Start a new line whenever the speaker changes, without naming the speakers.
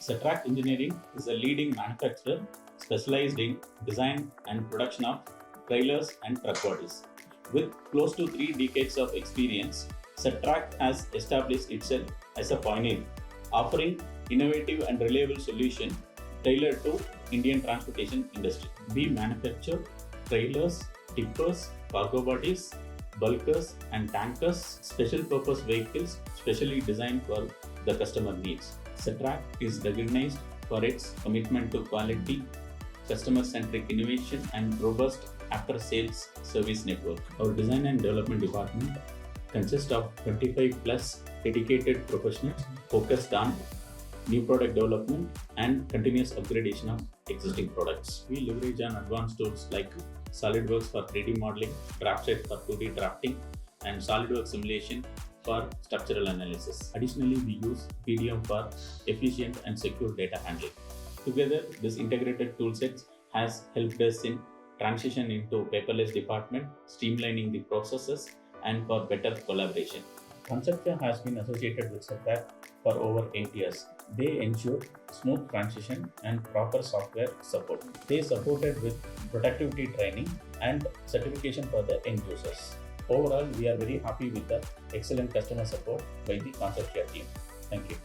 Satrac Engineering is a leading manufacturer specialized in design and production of trailers and truck bodies. With close to 3 decades of experience, Satrac has established itself as a pioneer, offering innovative and reliable solutions tailored to Indian transportation industry. We manufacture trailers, tippers, cargo bodies, bulkers and tankers, special purpose vehicles specially designed for the customer needs. Satrac is recognized for its commitment to quality, customer-centric innovation and robust after-sales service network. Our design and development department consists of 25 plus dedicated professionals focused on new product development and continuous upgradation of existing products. We leverage on advanced tools like SOLIDWORKS for 3D modeling, DraftSight for 2D drafting, and SOLIDWORKS Simulation for structural analysis. Additionally, we use PDM for efficient and secure data handling. Together, this integrated toolset has helped us in transition into paperless department, streamlining the processes and for better collaboration. Conceptia has been associated with Satrac for over 8 years. They ensure smooth transition and proper software support. They supported with productivity training and certification for the end users. Overall, we are very happy with the excellent customer support by the Conceptia team. Thank you.